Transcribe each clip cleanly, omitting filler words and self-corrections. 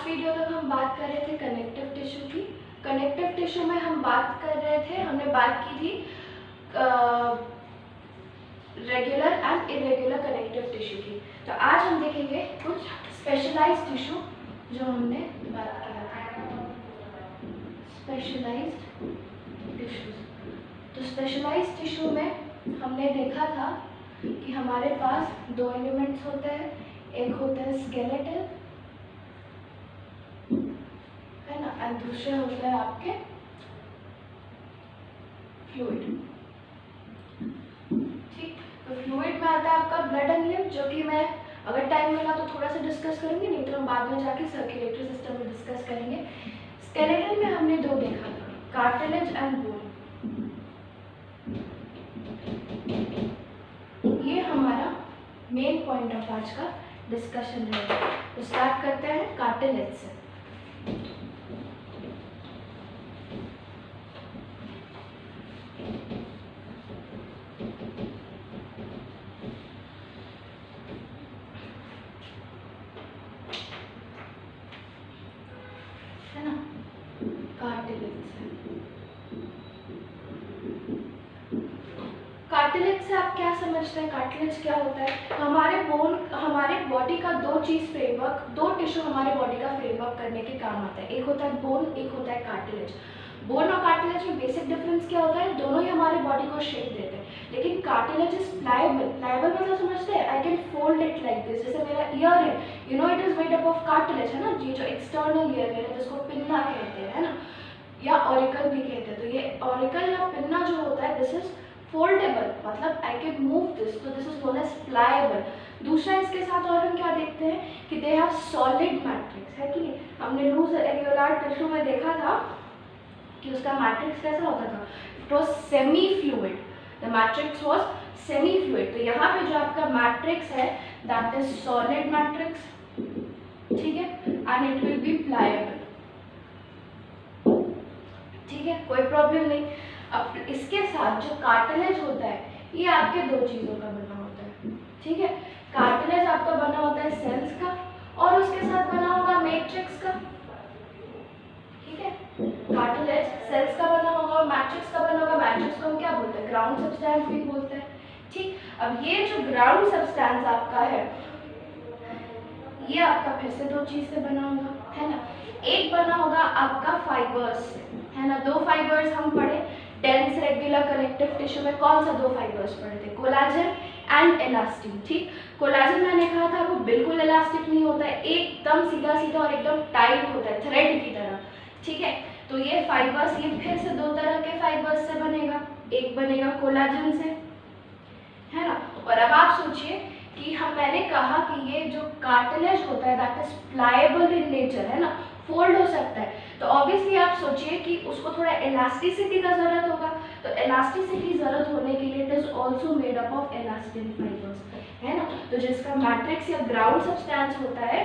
Last video तक हम बात कर रहे थे कनेक्टिव टिश्यू की। कनेक्टिव टिश्यू में हम बात कर रहे थे, हमने बात की थी regular and irregular connective tissue की। तो आज हम देखेंगे कुछ स्पेशलाइज्ड टिश्यू जो हमने बात किया था, स्पेशलाइज्ड टिश्यूज। तो स्पेशलाइज्ड टिश्यू में हमने देखा था कि हमारे पास दो एलिमेंट्स होते हैं, एक होता है स्केलेटल, है ना, और दूसरे होता है आपके फ्लूइड। ठीक, तो फ्लूइड में आता है आपका ब्लड एंड लिम्फ, जो कि मैं अगर टाइम मिला तो थोड़ा सा डिस्कस करेंगे, नहीं तो हम बाद में जाके सर्कुलेटरी सिस्टम में डिस्कस करेंगे। स्केलेटल में हमने दो देखा था, कार्टिलेज एंड बोन। ये हमारा मेन पॉइंट ऑफ आज का डिस्कशन रहेगा। तो स्टार्ट करते हैं कार्टिलेज से। है ना, कार्टिलेज से। कार्टिलेज से आप क्या समझते हैं? कार्टिलेज क्या होता है? हमारे बॉडी का दो चीज फ्रेमवर्क, दो टिश्यू हमारे बॉडी का फ्रेमवर्क करने के काम आता है। एक होता है बोन, एक होता है कार्टिलेज। बोन और कार्टिलेज में बेसिक डिफरेंस क्या होता है? दोनों ही हमारे बॉडी को शेप देते हैं, लेकिन कार्टिलेज इज प्लायबल। प्लायबल मतलब समझते हैं? I can fold it like this. जैसे मेरा ईयर है, you know it is made up of cartilage, है ना, ये जो एक्सटर्नल ईयर है जिसको पिन्ना कहते हैं, है ना, या ऑरिकल भी कहते हैं। तो ये ऑरिकल या पिन्ना जो होता है, दिस इज फोल्डेबल, मतलब आई कैन मूव दिस, तो this is known as pliable. दूसरा इसके साथ और हम क्या देखते हैं कि दे हैव सॉलिड मैट्रिक्स, है कि नहीं? हमने लूज एल्वियोलार टिश्यू में देखा था कि उसका मैट्रिक्स कैसा होता था, it was semi fluid, the matrix was semi fluid. तो यहाँ पे जो आपका मैट्रिक्स है दैट इज सॉलिड मैट्रिक्स, ठीक है, and it will be pliable, ठीक है, कोई प्रॉब्लम नहीं। अब इसके साथ जो कार्टिलेज होता है, ये आपके दो चीजों का बना होता है, ठीक है। कार्टिलेज आपका बना होता है सेल्स का, और उसके साथ बना होगा मैट्रिक्स का, ठीक है। कार्टिलेज सेल्स का बना होगा और मैट्रिक्स का बना होगा। मैट्रिक्स को हम क्या बोलते हैं? ग्राउंड सब्सटेंस भी बोलते हैं, ठीक। अब ये जो ग्राउंड सब्सटेंस आपका है, ये आपका फिर से दो चीज से बना होगा, है ना। एक बना होगा आपका फाइबर्स से, है ना। दो फाइबर्स हम पढ़े डेंस रेगुलर कनेक्टिव टिश्यू में। कौन सा दो फाइबर्स पढ़े थे? कोलाजन एंड इलास्टिन, ठीक। कोलाजन मैंने कहा था वो बिल्कुल इलास्टिक नहीं होता है, एकदम सीधा सीधा और एकदम टाइट होता है, थ्रेड की तरह, ठीक है। तो ये फाइबर्स, ये फिर से दो तरह के फाइबर्स से बनेगा, एक बनेगा कोलाजन से, है ना। और अब आप सोचिए कि मैंने कहा कि ये जो कार्टिलेज होता है that is pliable in nature, है ना, फोल्ड हो सकता है। तो ऑब्वियसली आप सोचिए कि उसको थोड़ा इलास्टिसिटी का जरूरत होगा। तो इलास्टिसिटी जरूरत होने के लिए it is also made up of elastin fibres, है ना। तो जिसका मैट्रिक्स या ग्राउंड सब्सटेंस होता है,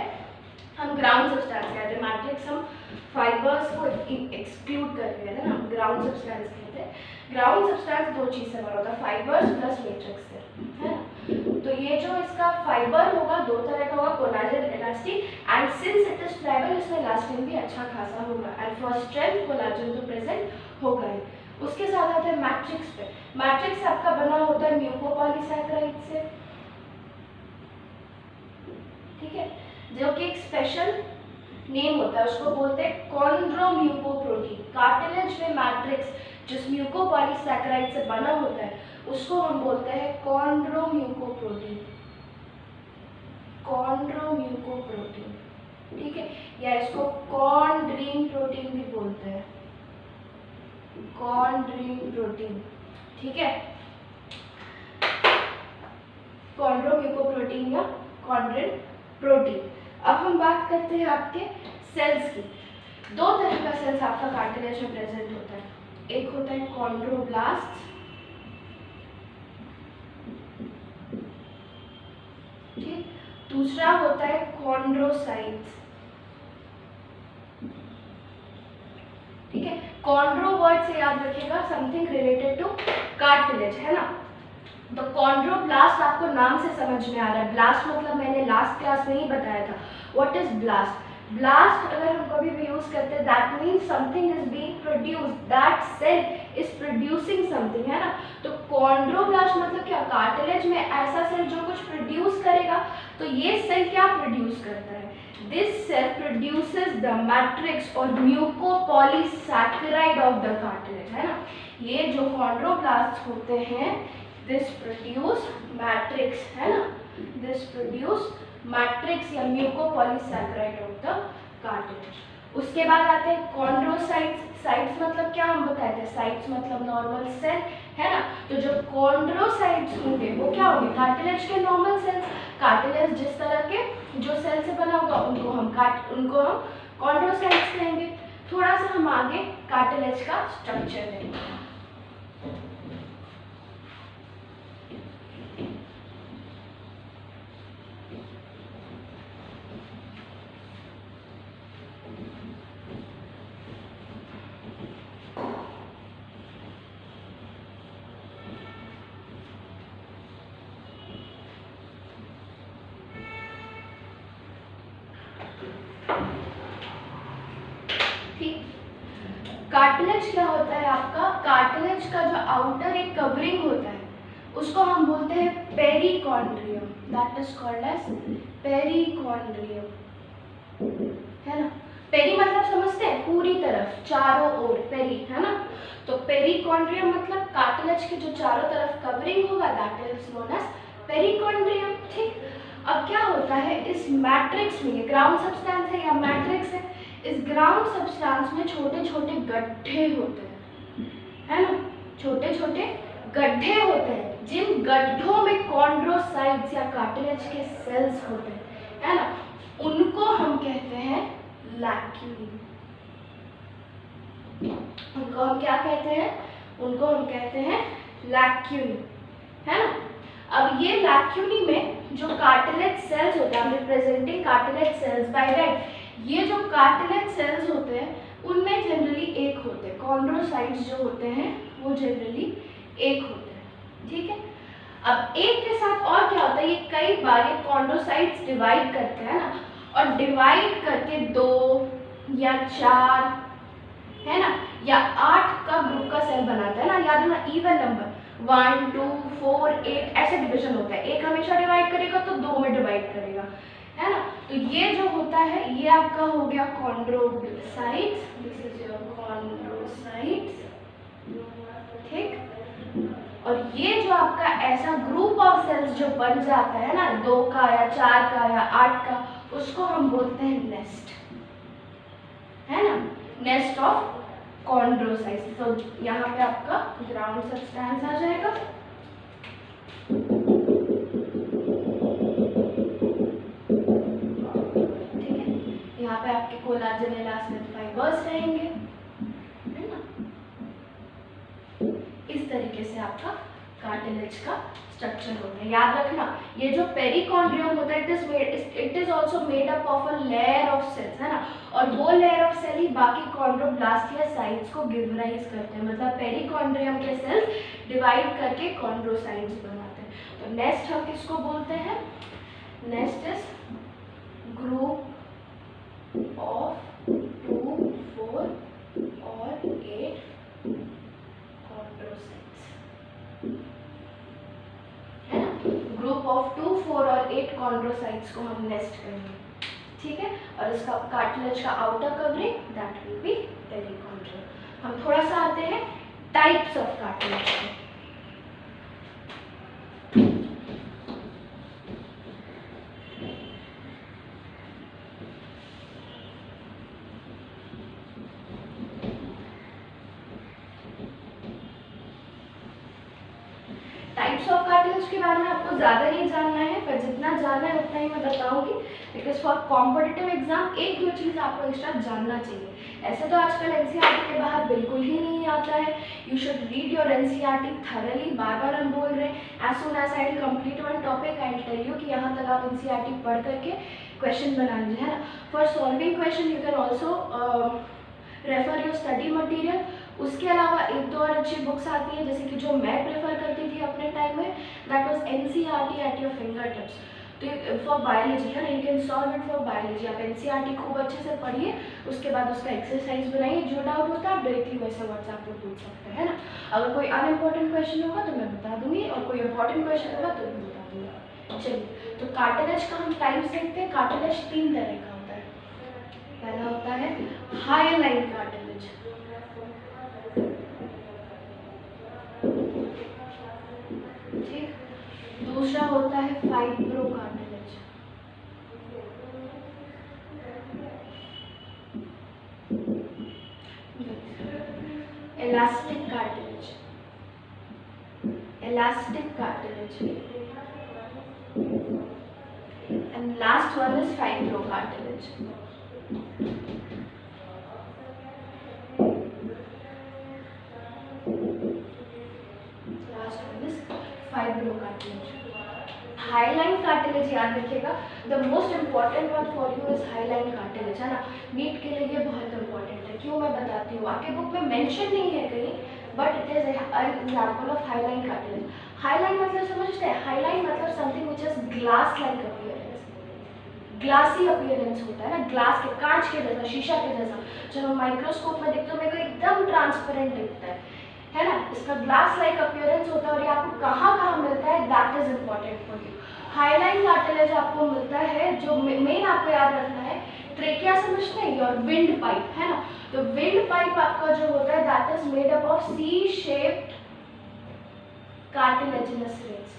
हम ग्राउंड सब्सटेंस कहते हैं। मैट्रिक्स हम फाइबर्स को एक्सक्लूड कर रहे हैं ना, ग्राउंड सब्सटेंस कहते हैं। ग्राउंड सब्सटेंस दो चीज से बना होता है, फाइबर्स प्लस मैट्रिक्स से, है ना। तो ये जो इसका फाइबर होगा दो तरह का होगा, collagen, elastin, and since it is pliable इसमें इलास्टिन भी अच्छा खासा होगा, एंड फॉर स्ट्रेंथ कोलाजन तो प्रेजेंट होगा ही। उसके साथ आते हैं मैट्रिक्स पे। मैट्रिक्स आपका बना होता है म्यूकोपॉलीसैकेराइड से, ठीक है, जो कि एक स्पेशल नेम होता है, उसको बोलते हैं कॉन्ड्रोम्यूकोप्रोटीन। कार्टिलेज में मैट्रिक्स जिस म्यूकोपॉलीसैकेराइड से बना होता है उसको हम बोलते हैं कॉन्ड्रोम्यूकोप्रोटीन, कॉन्ड्रोम्यूकोप्रोटीन, ठीक है, या इसको कॉन्ड्रीन प्रोटीन भी बोलते हैं, कॉन्ड्रीन प्रोटीन, ठीक है, कॉन्ड्रोम्यूकोप्रोटीन या कॉन्ड्रीन प्रोटीन। अब हम बात करते हैं आपके सेल्स की। दो तरह का सेल्स आपका कार्टिलेज में प्रेजेंट होता है, एक होता है कॉन्ड्रोब्लास्ट, ठीक, दूसरा होता है कॉन्ड्रोसाइट्स, ठीक है। कॉन्ड्रो वर्ड से याद रखिएगा, समथिंग रिलेटेड टू कार्टिलेज, है ना। तो कॉन्ड्रोब्लास्ट आपको नाम से समझ में आ रहा है। ब्लास्ट मतलब मैंने लास्ट क्लास में ही बताया था, व्हाट इज ब्लास्ट। ब्लास्ट अगर हम कभी भी यूज करते हैं, that means something is being produced, that cell is producing something, है ना। तो कॉन्ड्रोब्लास्ट मतलब क्या, कार्टिलेज में ऐसा सेल जो कुछ प्रोड्यूस करेगा। तो ये सेल क्या प्रोड्यूस करता है, this cell produces the matrix और म्यूकोपॉलीसैकेराइड ऑफ द कार्टिलेज, है ना। ये जो कॉन्ड्रोब्लास्ट होते हैं, दिस प्रोड्यूस मैट्रिक्स, है ना, दिस प्रोड्यूस मैट्रिक्स या म्यूकोपॉलीसैकेराइड ऑफ द कार्टिलेज। उसके बाद आते हैं कॉन्ड्रोसाइट्स। साइट्स मतलब क्या हम बताए थे, साइट्स मतलब नॉर्मल सेल, है ना। तो जो कॉन्ड्रोसाइट्स होंगे वो क्या होंगे, कार्टिलेज के नॉर्मल सेल्स। कार्टिलेज जिस तरह के जो सेल से बना होगा उनको हम कॉन्ड्रोसाइट्स कहेंगे। थोड़ा सा हम आगे कार्टिलेज का स्ट्रक्चर देंगे। कार्टिलेज क्या होता है आपका, कार्टिलेज का जो आउटर एक कवरिंग होता है उसको हम बोलते हैं perichondrium, that is called as perichondrium, है ना। पेरी मतलब समझते हैं पूरी तरफ, चारों ओर, पेरी, है ना। तो पेरिकॉन्ड्रियम मतलब कार्टिलेज के जो चारों तरफ कवरिंग होगा, that is known as perichondrium, ठीक। अब क्या होता है इस मैट्रिक्स में, ये ग्राउंड सब्सटेंस है या मैट्रिक्स है, इस ग्राउंड सब्सटेंस में छोटे छोटे गड्ढे होते हैं, है ना, छोटे छोटे गड्ढे होते हैं, जिन गड्ढों में कॉन्ड्रोसाइट्स या कार्टिलेज के सेल्स होते हैं, है ना, उनको हम कहते हैं लैक्यूनी। उनको हम क्या कहते हैं, उनको हम कहते हैं लैक्यूनी, है ना। अब ये लैक्यूनी में जो कार्टिलेज सेल्स होते हैं, representing cartilage cells by red, ये जो कार्टिलेज सेल्स होते हैं उनमें जनरली एक होते हैं, कॉन्ड्रोसाइट्स जो होते हैं वो जनरली एक होते हैं, ठीक है। अब एक के साथ और क्या होता है, ये कई बार ये कॉन्ड्रोसाइट्स डिवाइड करते हैं ना, और डिवाइड करके 2 या 4, है ना, या 8 का ग्रुप का सेल बनाता है ना। याद रखना इवन नंबर 1 2 4 8 ऐसे डिवीजन होता है, एक हमेशा डिवाइड करेगा तो 2 में डिवाइड करेगा, है ना। तो ये जो होता है ये आपका हो गया chondrocytes, this is your chondrocytes, ठीक। और ये जो आपका ऐसा ग्रुप ऑफ सेल्स जो बन जाता है ना, 2 का या 4 का या 8 का, उसको हम बोलते हैं नेस्ट, है ना, नेस्ट ऑफ कॉन्ड्रोसाइट्स। तो यहाँ पे आपका ग्राउंड सब्सटेंस आ जाएगा, ठीक है। यहाँ पे आपके कोलाजन इलास्टिक फाइबर्स रहेंगे, है ना। इस तरीके से आपका कार्टिलेज का स्ट्रक्चर होता है। याद रखना ये जो पेरिकॉन्ड्रियम होता है it is also made up of a layer of cells, है ना, और वो लेयर ऑफ सेल ही बाकी कॉन्ड्रोब्लास्ट या साइट्स को गिव राइज करते हैं। मतलब पेरिकॉन्ड्रियम के सेल्स डिवाइड करके कॉन्ड्रोसाइट्स बनाते हैं। तो नेस्ट हम किसको बोलते हैं, नेस्ट इज ग्रुप ऑफ 2, 4 और 8 कॉन्ड्रोसाइट्स, है ना। ग्रुप ऑफ 2, 4 और 8 कॉन्ड्रोसाइट्स को हम नेस्ट करेंगे, ठीक है। और इसका कार्टिलेज का outer covering that will be perichondrium. हम थोड़ा सा आते हैं टाइप्स ऑफ कार्टिलेज में। टाइप्स ऑफ कार्टिलेज के बारे में आपको ज़्यादा नहीं जानना है, पर जितना जानना है उतना ही मैं बताऊंगी, बिकॉज फॉर कॉम्पिटिटिव एग्जाम 1-2 चीज़ आपको एक्स्ट्रा जानना चाहिए। ऐसे तो आजकल एनसीईआरटी के बाहर बिल्कुल ही नहीं आता है। You should read your NCERT thoroughly, बार बार हम बोल रहे हैं। As soon as I will complete one topic I will tell you कि यहाँ तक आप एनसीईआरटी पढ़ करके क्वेश्चन बना लीजिए, है ना। For solving question you can also refer your study material. उसके अलावा 1-2 और अच्छी बुक्स आती है, जैसे कि जो मैं प्रेफर करती थी अपने टाइम में, that was NCERT at your finger tips. तो फॉर बायोलॉजी है ना, you can solve it for biology. आप एनसीईआरटी खूब अच्छे से पढ़िए, उसके बाद उसका एक्सरसाइज बनाइए, जो डाउट होता है आप डायरेक्टली वैसे व्हाट्सएप पर पूछ सकते हैं ना। अगर कोई अनइम्पोर्टेंट क्वेश्चन होगा तो मैं बता दूंगी, और कोई इंपॉर्टेंट क्वेश्चन होगा तो मैं बता दूंगी। चलिए, तो कार्टिलेज का हम टाइप्स देखते हैं। कार्टिलेज 3 तरह का होता है। पहला होता है हायालाइन कार्टिलेज, ठीक। दूसरा होता है fibro cartilage, elastic cartilage, elastic cartilage, and last one is fibro cartilage. Last one is fibro cartilage. Highline cartilage याद रखिएगा, the most important one for you is hyaline cartilage, है ना। नीट के लिए ये बहुत इंपॉर्टेंट है। क्यों, मैं बताती हूँ। आपके बुक में मेंशन नहीं है कहीं, but it is an example of hyaline cartilage. Hyaline मतलब समझते हैं, हाईलाइन मतलब something which is glass like appearance, glassy appearance होता है ना, ग्लास के, कांच के जैसा, शीशा के जैसा। जब हम माइक्रोस्कोप में देखते हो मेरे को एकदम ट्रांसपेरेंट दिखता है ना, इसका ग्लास लाइक अपीयरेंस होता है। और ये आपको कहाँ मिलता है, that is important for you. Highline cartilage आपको मिलता है, जो मेन आपको याद रखना है, ट्रेकिया समझते हैं, और विंड पाइप, है ना। तो विंड पाइप आपका जो होता है that is made up of c shaped cartilaginous rings.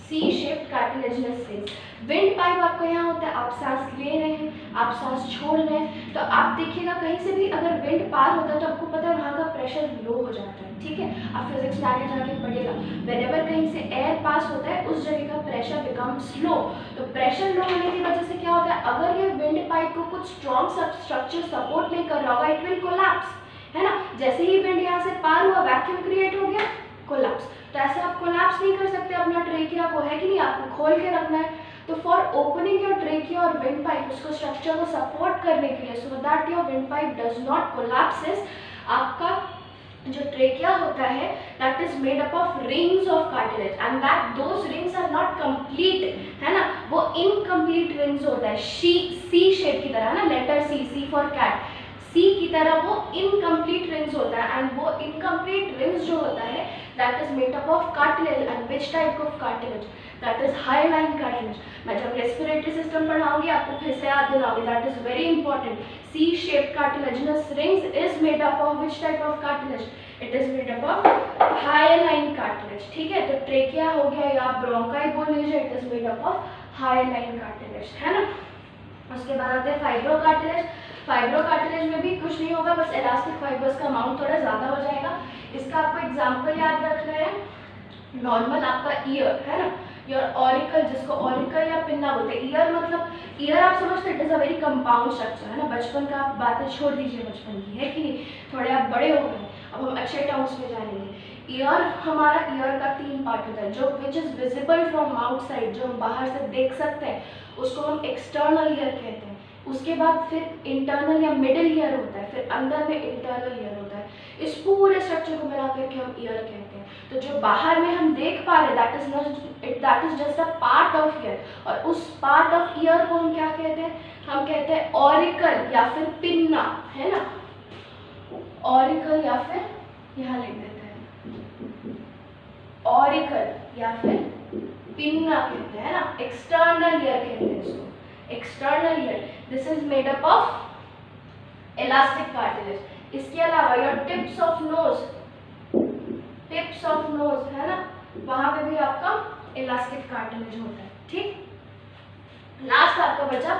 C shaped cartilaginous rings. Windpipe आपको यहाँ होता है, आप सांस ले रहे हैं, आप सांस छोड़ रहे हैं, तो आप देखिएगा कहीं से भी अगर विंड पार होता है तो आपको पता है वहाँ का प्रेशर लो हो जाता है, ठीक है। आप फिजिक्स में आगे जाके पढ़िएगा, व्हेनेवर कहीं से एयर पास होता है उस जगह का प्रेशर बिकम्स लो। तो प्रेशर लो होने की वजह से क्या होता है, अगर ये विंड पाइप को कुछ स्ट्रॉन्ग स्ट्रक्चर सपोर्ट नहीं कर रहा होगा, इट विल कोलैप्स, है ना। जैसे ही विंड यहाँ से पार हुआ, वैक्यूम क्रिएट हो गया, कोलैप्स। तो ऐसे आप कोलैप्स नहीं कर सकते अपना ट्रेकिया को, है कि नहीं, आपको खोल के रखना है। तो फॉर ओपनिंग योर ट्रेकिया और विंड पाइप, उसको स्ट्रक्चर को सपोर्ट करने के लिए, so that your windpipe does not collapses, आपका जो ट्रेकिया होता है that is made up of rings of cartilage, and that those rings are not complete, है ना, वो इनकम्प्लीट रिंग्स होता है, सी शेप की तरह ना, लेटर सी फॉर कैट, सी की तरह वो इनकम्प्लीट रिंग्स होता है। एंड वो इनकम्प्लीट रिंग्स जो होता है that is made up of cartilage, and which type of cartilage, that is hyaline cartilage. मैं जब रेस्पिरेटरी सिस्टम पढ़ाऊंगी आपको फिर से याद दिलाऊंगी, that is very important. C shape cartilaginous rings is made up of which type of cartilage, it is made up of hyaline cartilage, ठीक है। तो ट्रेकिया हो गया या ब्रोंकाई बोल लीजिए, it is made up of hyaline cartilage, है ना। उसके बाद आते हैं फाइब्रो कार्टिलेज। फाइब्रो कार्टिलेज में भी कुछ नहीं होगा, बस इलास्टिक फाइबर्स का अमाउंट थोड़ा ज़्यादा हो जाएगा। इसका आपको एग्जांपल याद रखना है, नॉर्मल आपका ईयर, है ना, योर ऑरिकल, जिसको ऑरिकल या पिन्ना बोलते हैं। ईयर मतलब, ईयर आप समझते हैं it is a very compound structure, है ना। बचपन का आप बातें छोड़ दीजिए, बचपन की, है कि नहीं, थोड़े आप बड़े हो गए, अब हम अच्छे टर्म्स में जानेंगे। ईयर, हमारा ईयर का 3 पार्ट होता है, जो which is visible from outside, जो हम बाहर से देख सकते हैं, उसको हम एक्सटर्नल ईयर कहते हैं। उसके बाद फिर इंटरनल या मिडिल ईयर होता है, फिर अंदर में इंटरनल ईयर होता है। इस पूरे स्ट्रक्चर को मिला करके हम ईयर कहते हैं। तो जो बाहर में हम देख पा रहे that is just a part of year, और उस पार्ट ऑफ ईयर को हम क्या कहते हैं, हम कहते हैं ऑरिकल या फिर पिन्ना, है ना। ऑरिकल या फिर यहाँ लिख देते हैं ऑरिकल या फिर पिन्ना कहते हैं ना, एक्सटर्नल ईयर कहते हैं इसको, external ear. This is made up of elastic cartilage. इसके अलावा your tips of nose, tips of nose, है ना, वहां पे भी आपका इलास्टिक कार्टिलेज होता है, ठीक। लास्ट आपका बचा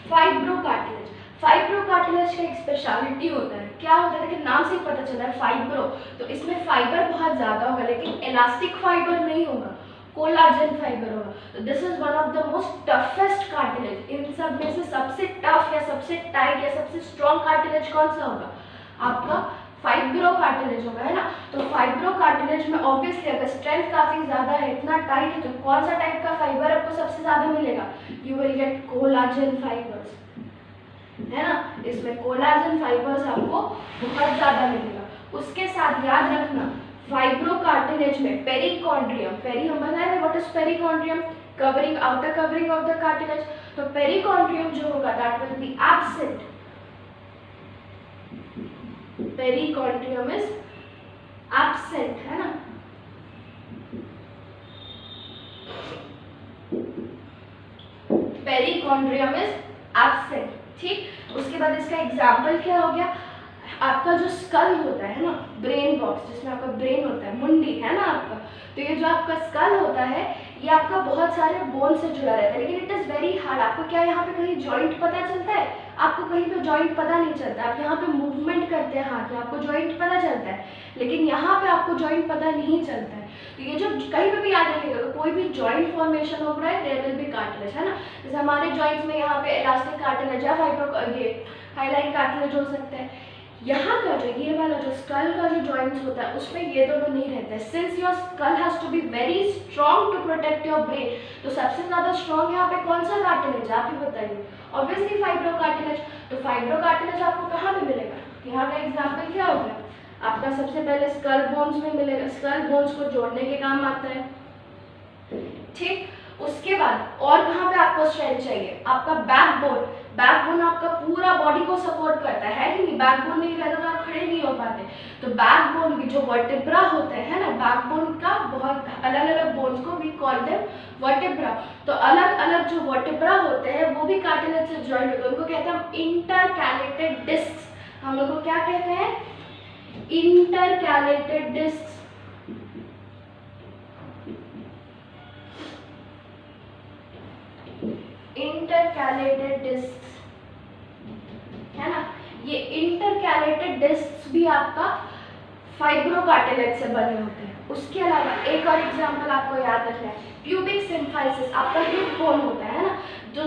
फाइब्रो कार्टिलेज। फाइब्रो कार्टिलेज का एक स्पेशलिटी होता है, क्या होता है कि नाम से ही पता चला है फाइब्रो, तो इसमें फाइबर बहुत ज्यादा होगा, लेकिन इलास्टिक फाइबर नहीं होगा, कोलाजन फाइबर होगा। तो this is one of the most toughest cartilage. इन सब में से सबसे टफ या सबसे टाइट या सबसे स्ट्रॉन्ग कार्टिलेज कौन सा होगा, आपका फाइब्रो कार्टिलेज होगा, है ना। तो फाइब्रो कार्टिलेज में ऑब्वियसली अगर स्ट्रेंथ काफी ज्यादा है, इतना टाइट है, तो कौन सा टाइप का फाइबर आपको सबसे ज्यादा मिलेगा, you will get collagen fibres, है ना। इसमें कोलाजन फाइबर्स आपको बहुत ज्यादा मिलेगा। उसके साथ याद रखना फाइब्रोकार्टिलेज में पेरिकॉन्ड्रियम, पेरी हम बता रहे what is perichondrium, covering outer covering of the cartilage, तो पेरिकॉन्ड्रियम जो होगा that will be absent, perichondrium is absent, है ना। पेरिकॉन्ड्रियम इज एब्सेंट, ठीक। उसके बाद इसका एग्जाम्पल क्या हो गया, आपका जो स्कल होता है ना, ब्रेन बॉक्स जिसमें आपका ब्रेन होता है, मुंडी है ना आपका, तो ये जो आपका स्कल होता है ये आपका बहुत सारे बोन से जुड़ा रहता है, लेकिन इट इज़ वेरी हार्ड। आपको क्या यहाँ पे कहीं जॉइंट पता चलता है? आपको कहीं पे जॉइंट पता नहीं चलता। आप यहाँ पे मूवमेंट करते हैं हाथ में, आपको जॉइंट पता चलता है, लेकिन यहाँ पे आपको जॉइंट पता नहीं चलता है। तो ये जो कहीं पे भी याद रखिएगा, तो कोई भी जॉइंट फॉर्मेशन हो रहा है देयर विल बी कार्टिलेज, है ना। जैसे हमारे जॉइंट्स में यहाँ पे इलास्टिक कार्टिलेज या ये हाईलाइन कार्टिलेज हो सकता है। यहाँ का जो ये वाला जो स्कल का जो जॉइंट्स होता है उसमें ये दोनों नहीं रहता है। Since your skull has to be very strong to protect your brain, तो सबसे ज्यादा स्ट्रॉन्ग यहाँ पे कौन सा कार्टिलेज है आप ही बताइए? Obviously fibrocartilage. तो फाइब्रोकार्टिलेज आपको कहाँ पे मिलेगा? यहाँ का एग्जाम्पल क्या हो गया आपका? सबसे पहले स्कल बोन्स में मिलेगा, स्कल बोन्स को जोड़ने के काम आता है, ठीक। उसके बाद और कहाँ पे आपको स्ट्रेंथ चाहिए? आपका बैकबोन। बैकबोन आपका पूरा बॉडी को सपोर्ट करता है कि नहीं? बैकबोन नहीं रहता तो आप खड़े नहीं हो पाते। तो बैकबोन भी जो वर्टेब्रा होते हैं ना, बैकबोन का बहुत अलग अलग बोन्स को वी कॉल देम वर्टेब्रा। तो अलग अलग जो वर्टेब्रा होते हैं वो भी कार्टिलेज से जॉइंट होते हैं, उनको कहते हैं हम इंटरकैलेटेड डिस्क। हम लोग को क्या कहते हैं? Intercalated disc. इंटरकैलेटेड डिस्क, है ना। ये इंटरकैलेटेड डिस्क भी आपका फाइब्रोकार्टिलेज से बने होते हैं। उसके अलावा एक और एग्जांपल आपको याद रखना है, प्यूबिक सिम्फाइसिस। आपका हिप बोन होता है ना, जो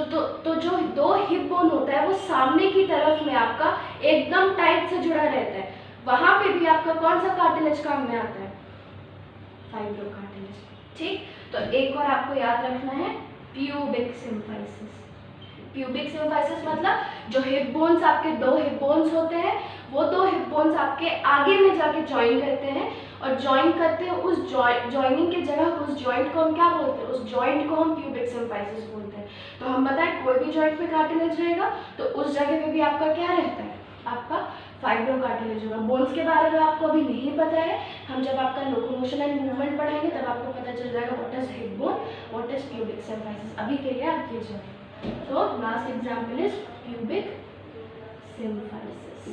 जो दो हिप बोन होता है वो सामने की तरफ में आपका एकदम टाइट से जुड़ा रहता है, वहां पे भी आपका कौन सा कार्टिलेज काम में आता है? फाइब्रोकार्टिलेज, ठीक। तो एक और आपको याद रखना है प्यूबिक सिम्फाइसिस। प्यूबिक सिम्फाइसिस मतलब जो हिप बोन्स, आपके दो हिप बोन्स होते हैं, वो दो हिप बोन्स आपके आगे में जाके ज्वाइन करते हैं, और ज्वाइन करते हैं उस ज्वाइनिंग की जगह उस जॉइंट को हम क्या बोलते हैं? उस जॉइंट को हम प्यूबिक सिम्फाइसिस बोलते हैं। तो हम बताएं कोई भी जॉइंट में कार्टिलेज रहेगा तो उस जगह पे भी आपका क्या रहता है? आपका फाइब्रोकार्टिलेज होगा। बोन्स के बारे में आपको अभी नहीं पता है, हम जब आपका लोकोमोशन एंड मूवमेंट पढ़ाएंगे तब आपको पता चल जाएगा what is hip bone, what is pubic symphysis. अभी के लिए आप ये जानिए। So last example is pubic symphysis.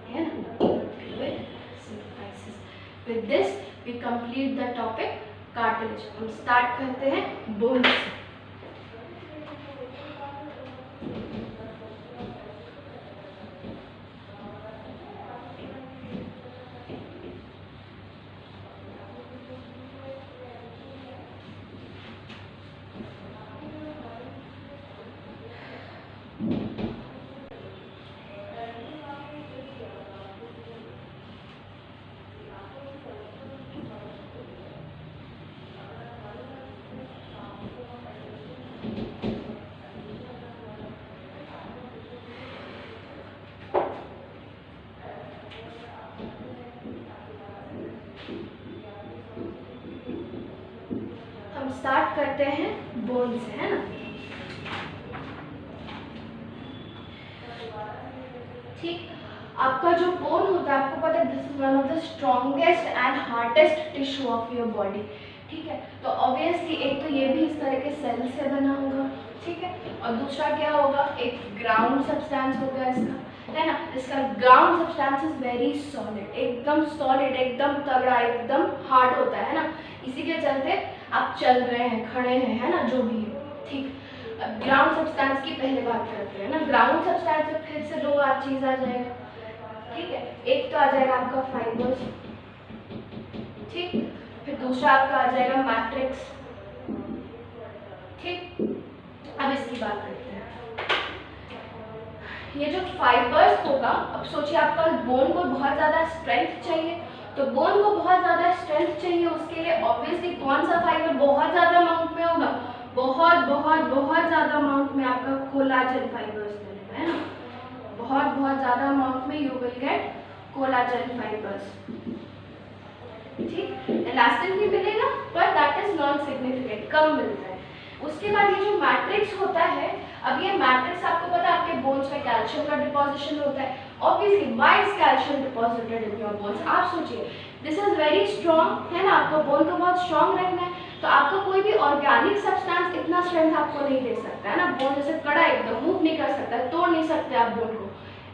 Yeah, pubic symphysis. With this we complete the topic cartilage. हम start करते हैं bones से। स्टार्ट करते हैं बोन से, है ना। ठीक, आपका जो बोन होता है आपको पता है this is one of the strongest and hardest tissue of your body, ठीक है। तो ऑब्वियसली एक तो ये भी इस तरह के सेल से बना होगा, ठीक है, और दूसरा क्या होगा? एक ग्राउंड सब्सटेंस होगा इसका, है ना। इसका ground substance is very solid, एकदम सॉलिड, एकदम तगड़ा, एकदम हार्ड होता है ना। इसी के चलते आप चल रहे हैं, खड़े हैं, है ना, जो भी है, ठीक। ग्राउंड सब्सटेंस की पहले बात करते हैं ना। ग्राउंड सब्सटेंस में फिर से दो चीज आ जाएगा, ठीक है। एक तो आ जाएगा आपका फाइबर्स, ठीक, फिर दूसरा आपका आ जाएगा मैट्रिक्स, ठीक। अब इसकी बात करते हैं। ये जो फाइबर्स होगा, अब सोचिए आपका बोन को बहुत ज़्यादा स्ट्रेंथ चाहिए, तो बोन को बहुत ज़्यादा स्ट्रेंथ चाहिए, उसके लिए ऑब्वियसली कौन सा फाइबर बहुत ज़्यादा अमाउंट में होगा? बहुत बहुत बहुत ज़्यादा अमाउंट में आपका कोलाजन फाइबर्स मिलेगा, है ना। बहुत बहुत ज़्यादा अमाउंट में you will get collagen fibres, ठीक। इलास्टिन भी मिलेगा पर दैट इज नॉन सिग्निफिकेंट, कम मिलता है। उसके बाद ये जो मैट्रिक्स होता है, अब ये मैट्रिक्स आपको पता है आपके बोन्स में कैल्शियम का डिपोजिशन होता है। Obviously why is calcium deposited in your bones, आप सोचिए दिस इज वेरी स्ट्रॉन्ग, है ना, आपको बोन को बहुत स्ट्रॉन्ग रखना है, तो आपका कोई भी ऑर्गेनिक सब्सटेंस इतना स्ट्रेंथ आपको नहीं दे सकता है ना। बोन जैसे कड़ा एकदम मूव नहीं कर सकता, तोड़ नहीं सकते आप बोन को,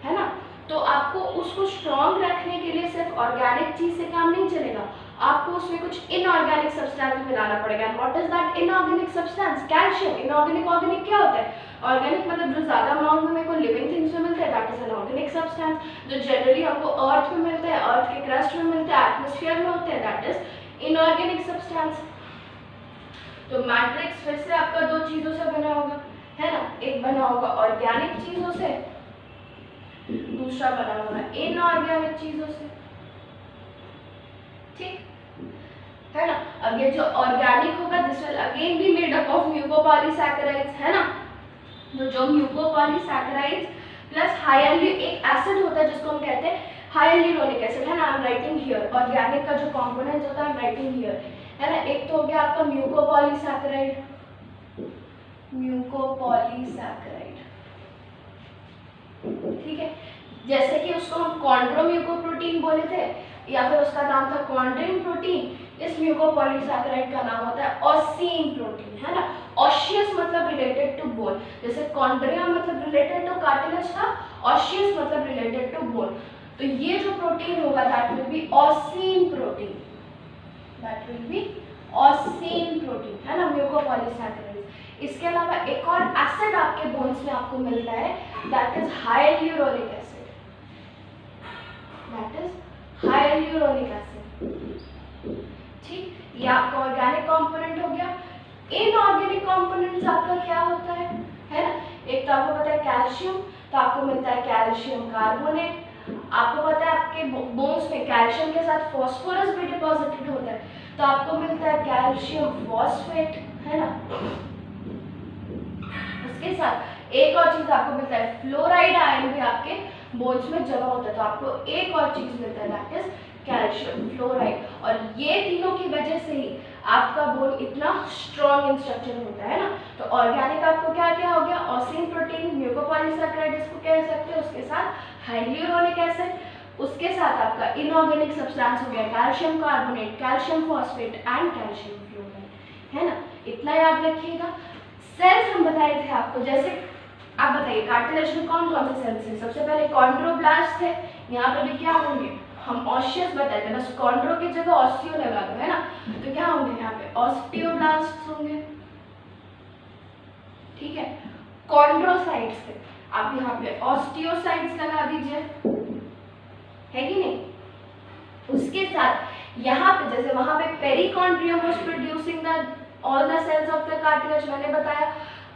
है ना। तो आपको उसको स्ट्रॉन्ग रखने के लिए सिर्फ ऑर्गेनिक चीज से काम नहीं चलेगा, आपको उसमें कुछ इनऑर्गेनिक सब्सटेंस मिलाना पड़ेगा। What is that inorganic substance? Calcium. Inorganic organic क्या होता है? ऑर्गेनिक मतलब जो ज्यादा अमाउंट में मेरे को लिविंग थिंग्स में मिलता है, that is an organic substance. जो जनरली हमको अर्थ में मिलता है, अर्थ के क्रस्ट में मिलता है, एटमॉस्फेयर में होते हैं, दैट इज इनऑर्गेनिक सब्सटेंस। तो मैट्रिक्स फिर से आपका दो चीजों से बना होगा, है ना, एक बना होगा ऑर्गेनिक चीजों से, दूसरा बना होगा इनऑर्गेनिक चीजों से, ठीक है ना। अब ये जो ऑर्गेनिक होगा this will again be made up of mucopolysaccharides, है ना। तो जो म्यूकोपॉलीसैकेराइड्स प्लस हाइड्रोलिक एक एसिड होता है जिसको हम कहते हैं हाइड्रोलिक एसिड, है ना। I am writing here organic का जो कंपोनेंट होता है, आई एम राइटिंग हियर, है ना। एक तो हो गया आपका म्यूकोपॉलीसैकेराइड, म्यूकोपॉलीसैकेराइड, ठीक है। जैसे कि उसको हम कॉन्ड्रोम्यूकोप्रोटीन बोले थे, या फिर उसका नाम था कॉन्ड्रिन प्रोटीन। इस म्यूकोपॉलीसैकेराइड का नाम होता है ऑसिन प्रोटीन, है ना। ऑशियस मतलब रिलेटेड टू बोन, जैसे कॉन्ड्रिया मतलब रिलेटेड टू कार्टिलेज था, ऑशियस मतलब रिलेटेड टू बोन। तो ये जो प्रोटीन होगा that will be ऑसिन protein, that will be ऑसिन protein, है ना, म्यूकोपॉलीसैकेराइड। इसके अलावा एक और एसिड आपके बोन्स में आपको मिलता है, that is hydraulic acid, that is hydraulic acid, ठीक। ये आपका ऑर्गेनिक कंपोनेंट हो गया। इनऑर्गेनिक कंपोनेंट्स आपका क्या होता है ना। एक तो आपको पता है कैल्शियम, तो आपको मिलता है कैल्शियम कार्बोनेट। आपको पता है आपके बोन्स में कैल्शियम के साथ फास्फोरस भी डिपॉजिटेड होता है, तो आपको मिलता है कैल्शियम फॉस्फेट, है ना। उसके साथ एक और चीज आपको मिलता है फ्लोराइड आयन भी आपके बोन्स में जमा होता है, तो आपको एक और चीज मिलता है दैट इज कैल्शियम फ्लोराइड। और ये तीनों की वजह से ही आपका बोन इतना स्ट्रॉन्ग इन स्ट्रक्चर होता है ना। तो ऑर्गेनिक आपको क्या क्या हो गया, ऑसिन प्रोटीन, म्यूकोपॉलीसैकेराइड जिसको कह सकते हैं, उसके साथ हाइड्रोलिक एसिड, उसके साथ आपका इनऑर्गेनिक सब्सटेंस हो गया calcium carbonate, calcium phosphate and calcium fluoride, है ना। इतना याद रखिएगा। सेल्स हम बताए थे आपको, जैसे आप बताइए कार्टिलेज में कौन कौन से सेल्स हैं। सबसे पहले कॉन्ड्रोब्लास्ट थे, यहाँ पे भी क्या होंगे, हम ऑस्टियस बताए थे, बस कॉन्ड्रो की जगह ऑस्टियो लगा दो, है ना। तो क्या होंगे यहाँ पे ऑस्टियोब्लास्ट होंगे, ठीक है। कॉन्ड्रोसाइट्स थे, आप यहाँ पे ऑस्टियोसाइट्स लगा दीजिए, है कि नहीं। उसके साथ यहाँ पे जैसे वहां पे perichondrium was producing the all the cells of the cartilage, मैंने बताया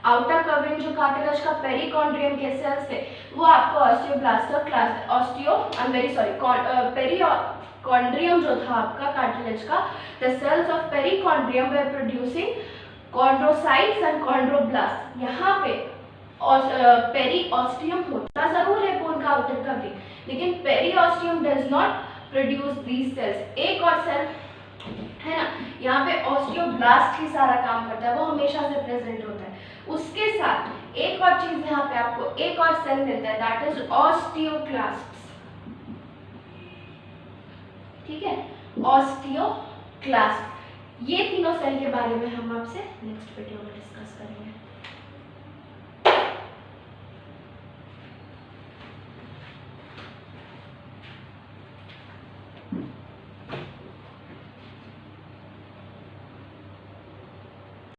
आउटर कवरिंग जो कार्टिलेज का पेरिकॉन्ड्रियम के सेल्स थे वो आपको ऑस्टियोब्लास्ट का class, osteo I am very sorry, perichondrium जो था आपका कार्टिलेज का, the cells of perichondrium were producing chondrocytes and chondroblast. यहाँ पे पेरीऑस्टियम होता जरूर है बोन का आउटर कवरिंग, लेकिन periosteum does not produce these cells. एक और सेल है ना, यहाँ पे ऑस्टियोब्लास्ट ही सारा काम करता है, वो हमेशा से प्रेजेंट होता है। उसके साथ एक और चीज यहाँ पे आपको एक और सेल मिलता है दैट इज ऑस्टियोक्लास्ट्स, ठीक है, ऑस्टियोक्लास्ट। ये तीनों सेल के बारे में हम आपसे नेक्स्ट वीडियो में